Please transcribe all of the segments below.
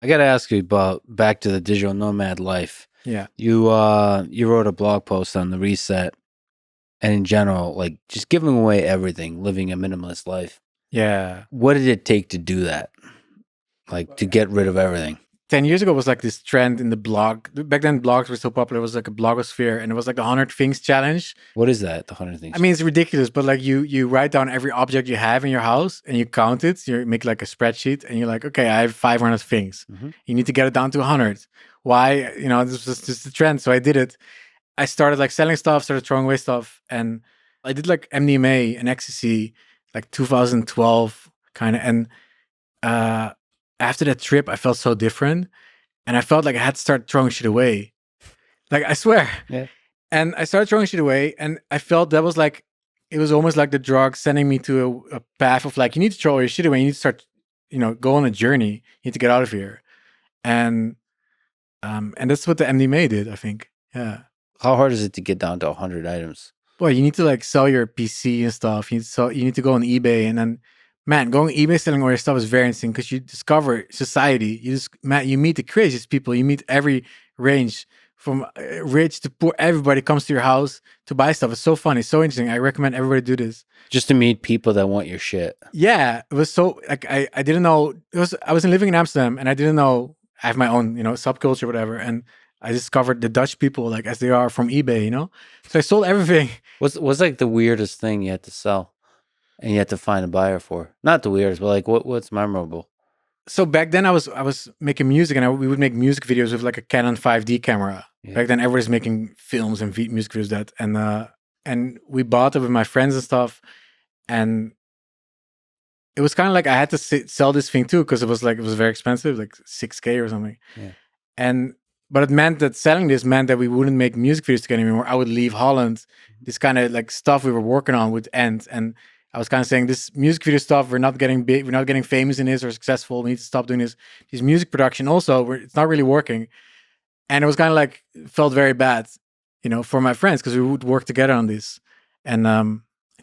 I got to ask you about back to the digital nomad life. Yeah. You wrote a blog post on the reset and in general, like just giving away everything, living a minimalist life. Yeah. What did it take to do that? Like to get rid of everything? 10 years ago was like this trend in the blog. Back then, blogs were so popular. It was like a blogosphere, and it was like the 100 things challenge. What is that? The 100 things. I mean, it's ridiculous, but like you write down every object you have in your house and you count it. You make like a spreadsheet, and you're like, okay, I have 500 things. Mhm. You need to get it down to 100. Why? This was just the trend, so I did it. I started like selling stuff, started throwing away stuff, and I did like MDMA and ecstasy, like 2012 kind of. And after that trip, I felt so different, and I felt like I had to start throwing shit away. Like I swear. Yeah. And I started throwing shit away, and I felt that was like, it was almost like the drug sending me to a path of like, you need to throw all your shit away. You need to start, go on a journey. You need to get out of here. And that's what the MDMA did, I think. Yeah. How hard is it to get down to 100 items? Well, you need to like sell your PC and stuff. You need to go on eBay, and then, man, going on eBay selling all your stuff is very interesting because you discover society. You meet the craziest people. You meet every range from rich to poor. Everybody comes to your house to buy stuff. It's so fun. It's so interesting. I recommend everybody do this. Just to meet people that want your shit. Yeah, it was so like I didn't know I was living in Amsterdam, and I didn't know I have my own subculture, whatever, and I discovered the Dutch people like as they are from eBay, So I sold everything. What's like the weirdest thing you had to sell and you had to find a buyer for? Not the weirdest, but like what's memorable? So back then I was making music, and we would make music videos with like a Canon 5D camera. Yeah. Back then everybody's making films and music videos that, and we bought it with my friends and stuff, and it was kind of like I had to sell this thing too because it was very expensive, like 6K or something. Yeah. But it meant that selling this meant that we wouldn't make music videos together anymore. I would leave Holland. This kind of like stuff we were working on would end. And I was kind of saying, this music video stuff, we're not getting big, we're not getting famous in this or successful. We need to stop doing this. This music production also, it's not really working. And it was kind of like, felt very bad, for my friends, because we would work together on this. And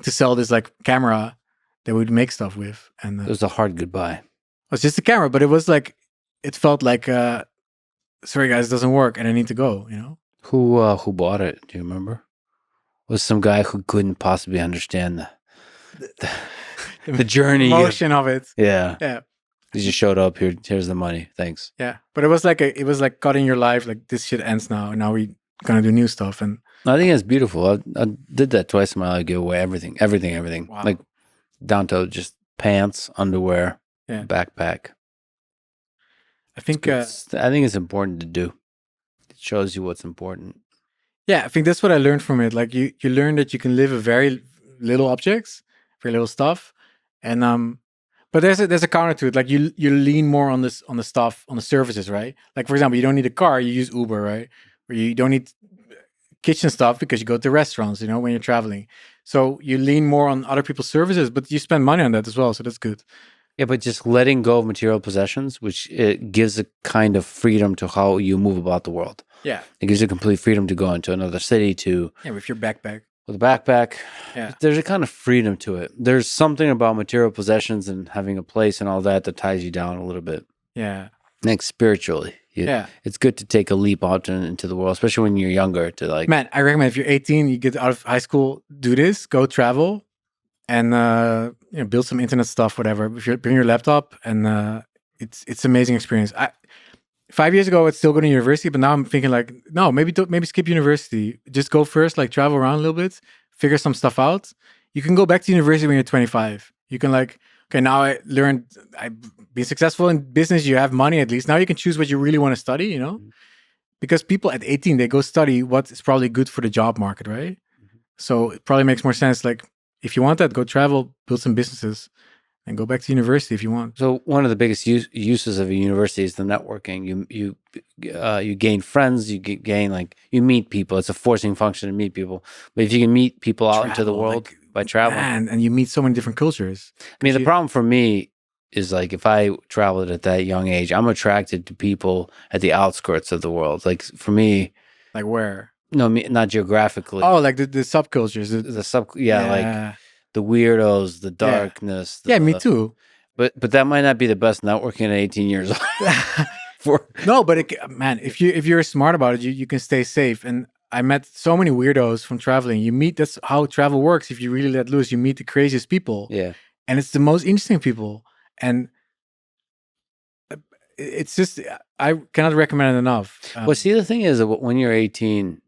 to sell this like camera that we'd make stuff with. And it was a hard goodbye. It was just a camera, but it was like, it felt like, sorry guys, it doesn't work and I need to go, Who bought it? Do you remember? Was some guy who couldn't possibly understand the journey, emotion of it. Yeah. Yeah. He just showed up here. Here's the money. Thanks. Yeah. But it was like cutting your life. Like, this shit ends now. And now we gonna do new stuff. And I think it's beautiful. I did that twice in my life. Give away everything. Wow. Like down to just pants, underwear, backpack. I think it's important to do. It shows you what's important. Yeah, I think that's what I learned from it. Like you learn that you can live with very little objects, very little stuff, and but there's a counter to it. Like you lean more on the stuff, on the services, right? Like for example, you don't need a car, you use Uber, right? Or you don't need kitchen stuff because you go to restaurants, when you're traveling. So you lean more on other people's services, but you spend money on that as well. So that's good. Yeah, but just letting go of material possessions, which it gives a kind of freedom to how you move about the world. Yeah. It gives you complete freedom to go into another city with your backpack. With a backpack. Yeah. There's a kind of freedom to it. There's something about material possessions and having a place and all that ties you down a little bit. Yeah. Like spiritually. It's good to take a leap out into the world, especially when you're younger, to like... Man, I recommend if you're 18, you get out of high school, do this, go travel. And build some internet stuff, whatever. If you bring your laptop, and it's amazing experience. 5 years ago, I'd still go to university, but now I'm thinking like, no, maybe skip university. Just go first, like travel around a little bit, figure some stuff out. You can go back to university when you're 25. You can like, okay, now I've been successful in business. You have money at least. Now you can choose what you really want to study. Because people at 18 they go study what is probably good for the job market, right? Mm-hmm. So it probably makes more sense like. If you want that, go travel, build some businesses, and go back to university if you want. So one of the biggest uses of a university is the networking. You gain friends, you gain you meet people. It's a forcing function to meet people. But if you can meet people out into the world by traveling, and you meet so many different cultures. I mean, the problem for me is like if I traveled at that young age, I'm attracted to people at the outskirts of the world. Like for me, like where? No, not geographically. Oh, like the subcultures. Like the weirdos, the darkness. Me too. But that might not be the best networking at 18 years old. for. No, but man, if you're smart about it, you can stay safe. And I met so many weirdos from traveling. You meet, that's how travel works. If you really let loose, you meet the craziest people. Yeah. And it's the most interesting people. And it's just, I cannot recommend it enough. Well, see, the thing is that when you're 18,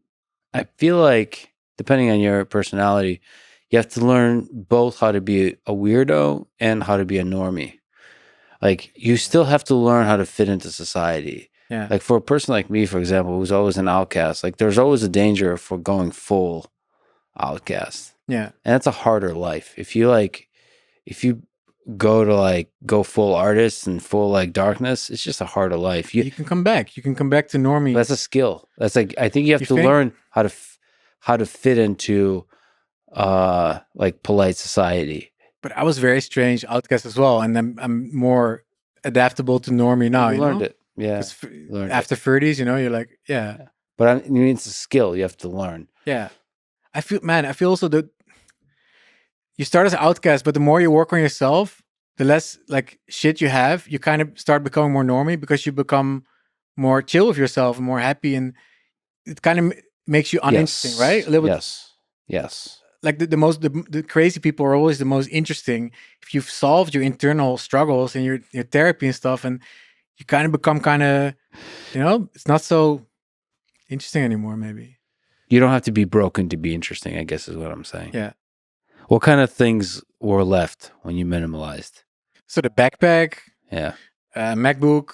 I feel like, depending on your personality, you have to learn both how to be a weirdo and how to be a normie. Like, you still have to learn how to fit into society. Yeah. Like, for a person like me, for example, who's always an outcast, like, there's always a danger for going full outcast. Yeah. And that's a harder life. If you go full artist and full like darkness, it's just a harder life. You can come back. You can come back to normie. That's a skill. That's like, I think you have to learn how to fit into like polite society. But I was very strange outcast as well, and I'm more adaptable to normie now. You learned it, yeah. After 30s, you're like, yeah. But I mean, it's a skill you have to learn. Yeah, I feel also that you start as an outcast, but the more you work on yourself, the less like shit you have. You kind of start becoming more normie because you become more chill with yourself and more happy, and it kind of makes you uninteresting, right? A little bit. Yes. Like the crazy people are always the most interesting if you've solved your internal struggles and your therapy and stuff, and you kind of become it's not so interesting anymore. Maybe you don't have to be broken to be interesting, I guess is what I'm saying. Yeah. What kind of things were left when you minimalized? So the backpack, MacBook,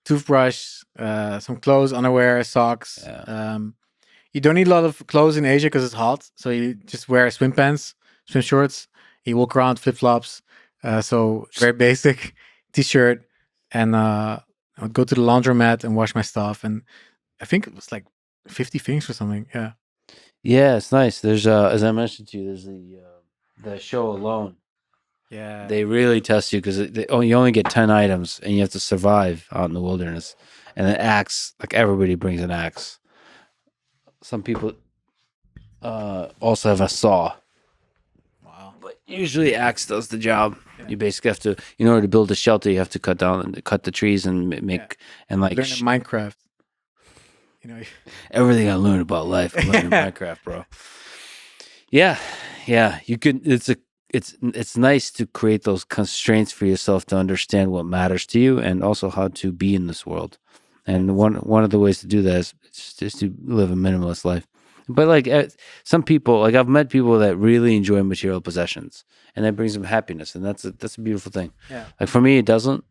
toothbrush, some clothes, underwear, socks. Yeah. You don't need a lot of clothes in Asia because it's hot. So you just wear swim pants, swim shorts. You walk around flip-flops. So very basic t-shirt. And I would go to the laundromat and wash my stuff. And I think it was like 50 things or something. Yeah. Yeah, it's nice. There's, as I mentioned to you, there's the show Alone. Yeah. They really test you because you only get 10 items and you have to survive out in the wilderness. And an axe, like everybody brings an axe. Some people also have a saw. Wow. But usually axe does the job. Yeah. You basically have to, in order to build a shelter, you have to cut the trees and make, and like... Learn in Minecraft. Everything I learned about life, I learned in Minecraft, bro. Yeah. You can, it's nice to create those constraints for yourself to understand what matters to you and also how to be in this world. And one of the ways to do that is just to live a minimalist life. But like some people, like I've met people that really enjoy material possessions, and that brings them happiness, and that's a beautiful thing. Yeah. Like for me, it doesn't.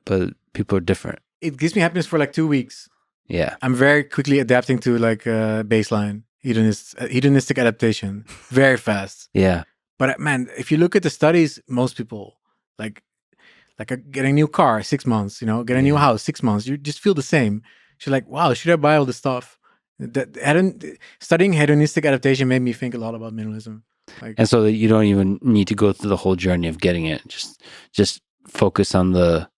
But people are different. It gives me happiness for like 2 weeks. Yeah. I'm very quickly adapting to like baseline hedonistic adaptation, very fast. Yeah. But man, if you look at the studies, most people like get a new car 6 months, get a new house 6 months. You just feel the same. You're like, wow, should I buy all this stuff? Studying hedonistic adaptation made me think a lot about minimalism. And so that you don't even need to go through the whole journey of getting it. Just focus on the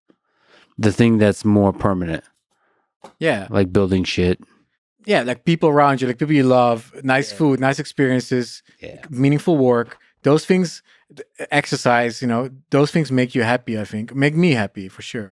thing that's more permanent. Yeah. Like building shit. Yeah, like people around you, like people you love, nice food, nice experiences, meaningful work. Those things, exercise, those things make you happy, I think. Make me happy, for sure.